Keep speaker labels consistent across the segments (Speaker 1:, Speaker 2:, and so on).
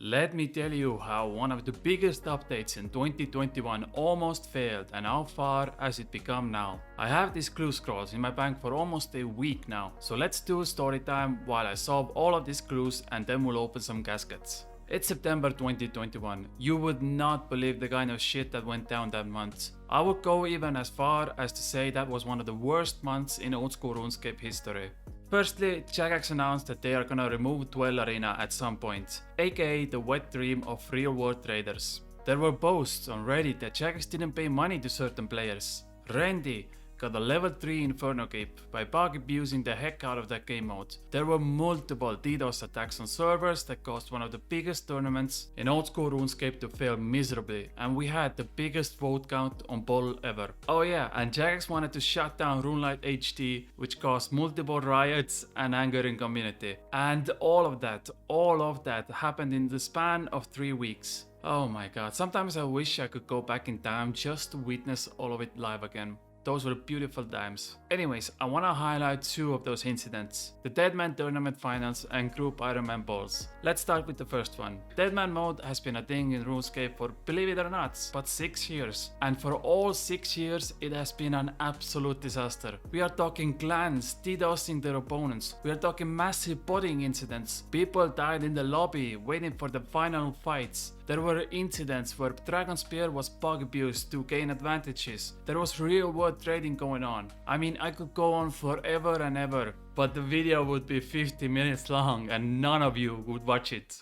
Speaker 1: Let me tell you how one of the biggest updates in 2021 almost failed and how far has it become now. I have these clue scrolls in my bank for almost a week now, so let's do story time while I solve all of these clues and then we'll open some caskets. It's September 2021. You would not believe the kind of shit that went down that month. I would go even as far as to say that was one of the worst months in old school RuneScape history. Firstly, Jagex announced that they are gonna remove Dwell Arena at some point, aka the wet dream of real world traders. There were boasts on Reddit that Jagex didn't pay money to certain players. Randy got a level 3 Inferno Cape by bug abusing the heck out of that game mode. There were multiple DDoS attacks on servers that caused one of the biggest tournaments in old school RuneScape to fail miserably, and we had the biggest vote count on Bull ever. Oh yeah, and Jagex wanted to shut down RuneLite HD, which caused multiple riots and anger in community. And all of that happened in the span of 3 weeks. Oh my god, sometimes I wish I could go back in time just to witness all of it live again. Those were beautiful times. Anyways, I wanna highlight 2 of those incidents. The Deadman tournament finals and group Ironman balls. Let's start with the first one. Deadman mode has been a thing in RuneScape for, believe it or not, but 6 years. And for all 6 years, it has been an absolute disaster. We are talking clans DDoSing their opponents. We are talking massive botting incidents. People died in the lobby waiting for the final fights. There were incidents where Dragon Spear was bug abused to gain advantages. There was real world trading going on. I mean, I could go on forever and ever, but the video would be 50 minutes long and none of you would watch it.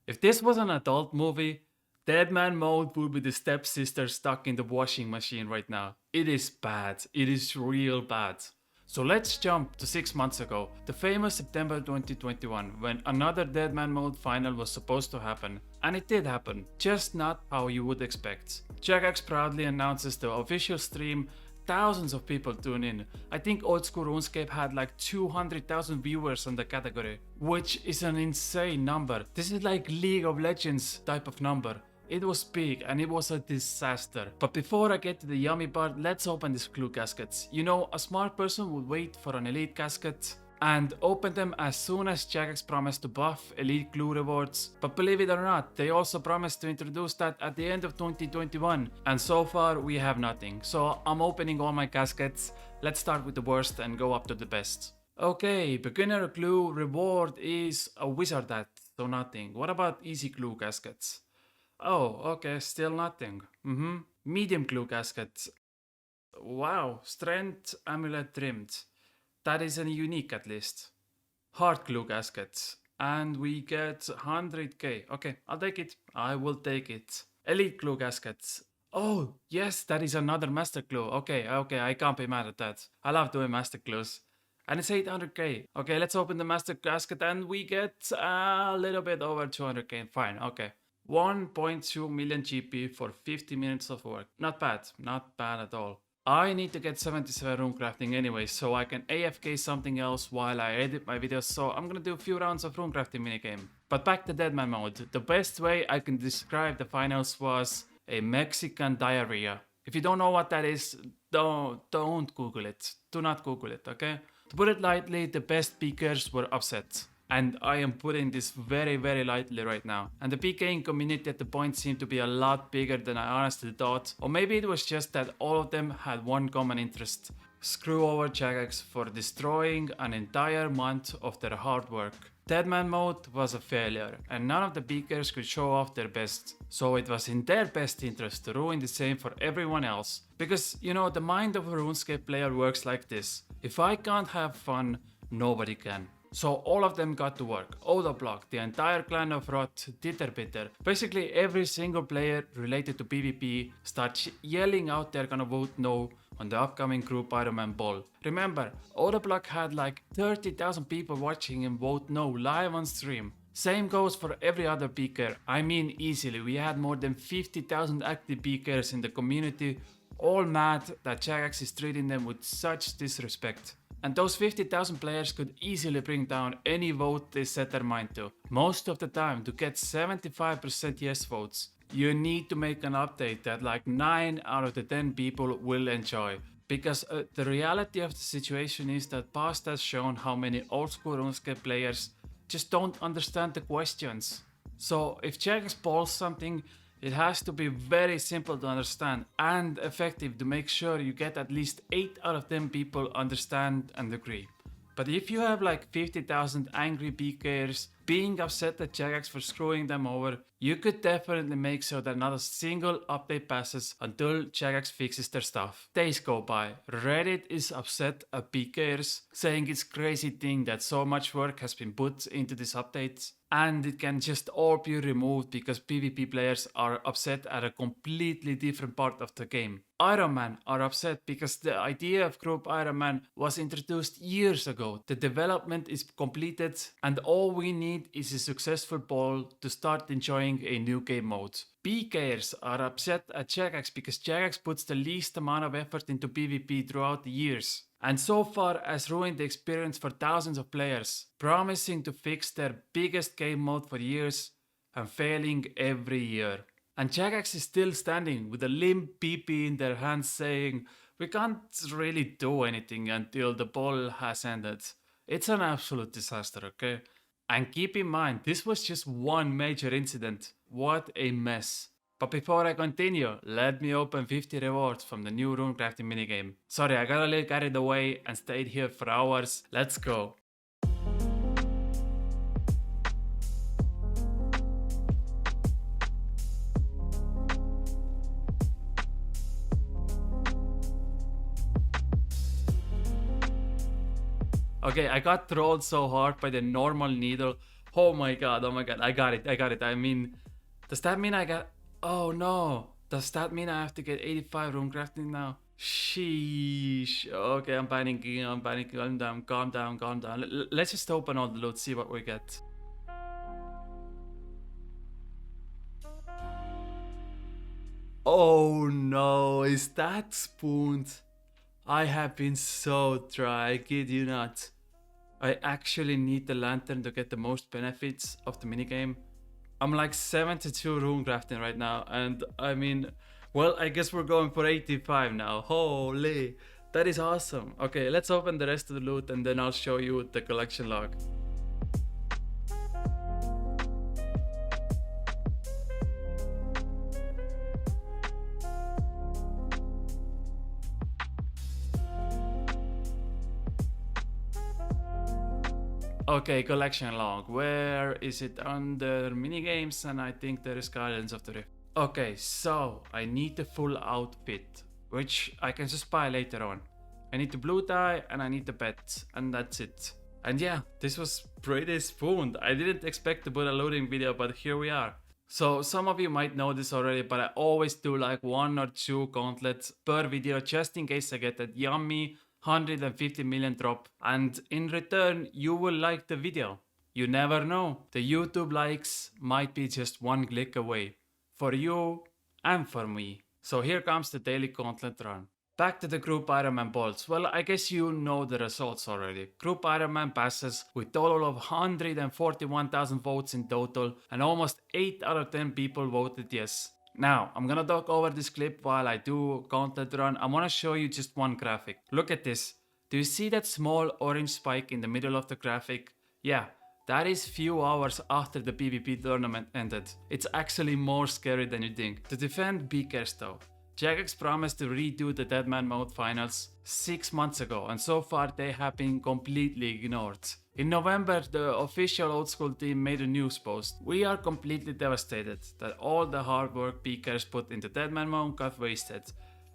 Speaker 1: If this was an adult movie, Deadman mode would be the stepsister stuck in the washing machine right now. It is bad. It is real bad. So let's jump to 6 months ago, the famous September 2021, when another Deadman mode final was supposed to happen. And it did happen, just not how you would expect. Jagex proudly announces the official stream, thousands of people tune in. I think old school RuneScape had like 200,000 viewers on the category, which is an insane number. This is like League of Legends type of number. It was big and it was a disaster. But before I get to the yummy part, let's open these clue caskets. You know, a smart person would wait for an elite casket and open them as soon as Jagex promised to buff elite clue rewards. But believe it or not, they also promised to introduce that at the end of 2021. And so far we have nothing. So I'm opening all my caskets. Let's start with the worst and go up to the best. Okay, beginner clue reward is a wizard hat, so nothing. What about easy clue caskets? Oh, okay, still nothing. Medium clue caskets. Wow, strength amulet trimmed. That is a unique at least. Hard clue caskets. And we get 100k. Okay, I'll take it. I will take it. Elite clue caskets. Oh, yes, that is another master clue. Okay, I can't be mad at that. I love doing master clues. And it's 800k. Okay, let's open the master casket and we get a little bit over 200k. Fine, okay. 1.2 million GP for 50 minutes of work. Not bad at all. I need to get 77 Runecrafting anyway, so I can AFK something else while I edit my videos, so I'm gonna do a few rounds of Runecrafting minigame. But back to Deadman mode. The best way I can describe the finals was a Mexican diarrhea. If you don't know what that is, don't Google it. Do not Google it, okay? To put it lightly, the best Pkers were upset. And I am putting this very, very lightly right now. And the PKing community at the point seemed to be a lot bigger than I honestly thought. Or maybe it was just that all of them had one common interest. Screw over Jagex for destroying an entire month of their hard work. Deadman mode was a failure, and none of the Pkers could show off their best. So it was in their best interest to ruin the same for everyone else. Because, you know, the mind of a RuneScape player works like this. If I can't have fun, nobody can. So all of them got to work. Odoblock, the entire clan of Rot, Titterbitter. Basically every single player related to PvP starts yelling out they're gonna vote no on the upcoming group Ironman ball. Remember, Odoblock had like 30,000 people watching him vote no live on stream. Same goes for every other Pker. I mean easily, we had more than 50,000 active Pkers in the community, all mad that Jagex is treating them with such disrespect. And those 50,000 players could easily bring down any vote they set their mind to. Most of the time, to get 75% yes votes, you need to make an update that like 9 out of the 10 people will enjoy. Because the reality of the situation is that past has shown how many old school RuneScape players just don't understand the questions. So if Jagex polls something, it has to be very simple to understand and effective to make sure you get at least 8 out of 10 people understand and agree. But if you have like 50,000 angry Pkers being upset at Jagex for screwing them over, you could definitely make sure that not a single update passes until Jagex fixes their stuff. Days go by, Reddit is upset at Pkers, saying it's crazy thing that so much work has been put into this update, and it can just all be removed because PvP players are upset at a completely different part of the game. Ironman are upset because the idea of Group Ironman was introduced years ago. The development is completed and all we need is a successful poll to start enjoying a new game mode. Pkers are upset at Jagex because Jagex puts the least amount of effort into PvP throughout the years, and so far has ruined the experience for thousands of players, promising to fix their biggest game mode for years and failing every year. And Jagex is still standing with a limp PP in their hands saying, we can't really do anything until the poll has ended. It's an absolute disaster, okay? And keep in mind, this was just one major incident. What a mess. But before I continue, let me open 50 rewards from the new Runecrafting minigame. Sorry, I got a little carried away and stayed here for hours. Let's go. Okay, I got trolled so hard by the normal needle. Oh my god, I got it. I mean, does that mean I got... Oh no, does that mean I have to get 85 Runecrafting now? Sheesh. Okay, I'm panicking, calm down. Let's just open all the loot, see what we get. Oh no, is that spooned? I have been so dry, I kid you not. I actually need the lantern to get the most benefits of the minigame. I'm like 72 Runecrafting right now, and I mean, well, I guess we're going for 85 now. Holy, that is awesome. Okay, let's open the rest of the loot and then I'll show you the collection log. Okay, collection log. Where is it? Under minigames, and I think there is Guardians of the Rift. Okay, so I need the full outfit, which I can just buy later on. I need the blue tie and I need the pet, and that's it. And yeah, this was pretty spooned. I didn't expect to put a loading video, but here we are. So some of you might know this already, but I always do like 1 or 2 gauntlets per video just in case I get that yummy 150 million drop, and in return you will like the video. You never know, the YouTube likes might be just one click away, for you and for me. So here comes the daily gauntlet run. Back to the Group Ironman polls. Well, I guess you know the results already. Group Ironman passes with total of 141,000 votes in total, and almost 8 out of 10 people voted yes. Now, I'm gonna talk over this clip while I do Gauntlet run. I wanna show you just one graphic. Look at this. Do you see that small orange spike in the middle of the graphic? Yeah, that is few hours after the PvP tournament ended. It's actually more scary than you think. To defend Pkers though, Jagex promised to redo the Deadman mode finals 6 months ago, and so far they have been completely ignored. In November, the official old school team made a news post. We are completely devastated that all the hard work Pkers put into Deadman mode got wasted,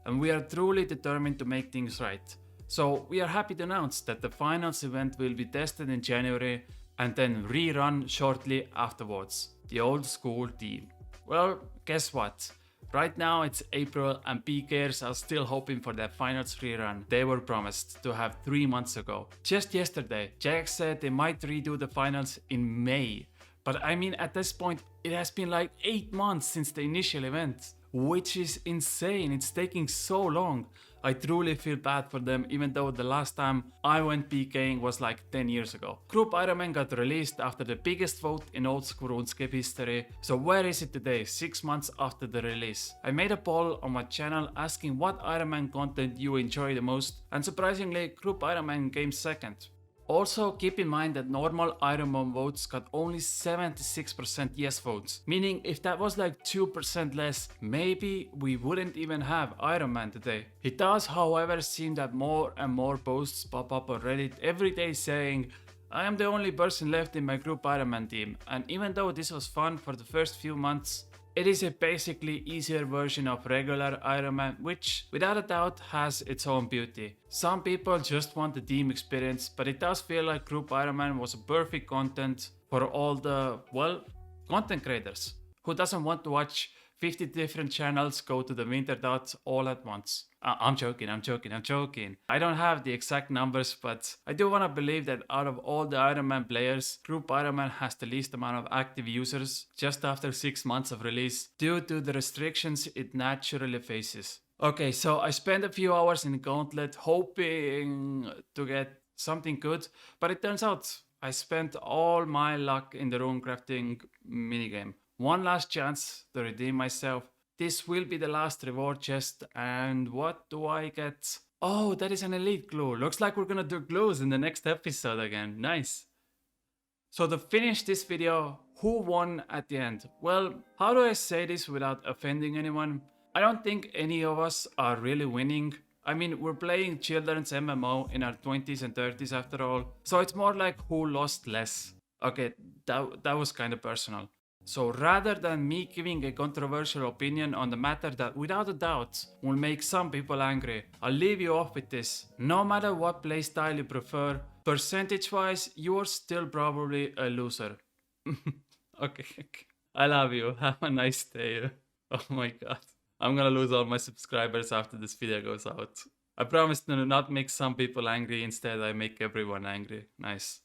Speaker 1: and we are truly determined to make things right. So we are happy to announce that the finals event will be tested in January and then rerun shortly afterwards. The old school team. Well, guess what? Right now it's April and Pkers are still hoping for their finals rerun they were promised to have 3 months ago. Just yesterday, Jagex said they might redo the finals in May. But I mean, at this point, it has been like 8 months since the initial event, which is insane. It's taking so long. I truly feel bad for them, even though the last time I went PKing was like 10 years ago. Group Ironman got released after the biggest vote in old school Runescape history, so where is it today, 6 months after the release? I made a poll on my channel asking what Ironman content you enjoy the most, and surprisingly, Group Ironman came second. Also, keep in mind that normal Ironman votes got only 76% yes votes, meaning if that was like 2% less, maybe we wouldn't even have Ironman today. It does, however, seem that more and more posts pop up on Reddit every day saying, I am the only person left in my group Ironman team, and even though this was fun for the first few months, it is a basically easier version of regular Ironman, which without a doubt has its own beauty. Some people just want the team experience, but it does feel like group Ironman was a perfect content for all the, well, content creators. Who doesn't want to watch 50 different channels go to the winter dots all at once? I'm joking. I don't have the exact numbers, but I do want to believe that out of all the Ironman players, Group Ironman has the least amount of active users just after 6 months of release due to the restrictions it naturally faces. Okay, so I spent a few hours in Gauntlet hoping to get something good, but it turns out I spent all my luck in the Runecrafting minigame. One last chance to redeem myself. This will be the last reward chest, and what do I get? Oh, that is an elite glue. Looks like we're gonna do glues in the next episode again. Nice. So to finish this video, who won at the end? Well, how do I say this without offending anyone? I don't think any of us are really winning. I mean, we're playing children's MMO in our 20s and 30s after all, so it's more like who lost less. Okay, that was kind of personal. So rather than me giving a controversial opinion on the matter that without a doubt will make some people angry, I'll leave you off with this. No matter what playstyle you prefer, percentage-wise, you're still probably a loser. Okay, I love you. Have a nice day. Oh my god. I'm gonna lose all my subscribers after this video goes out. I promise to not make some people angry, instead I make everyone angry. Nice.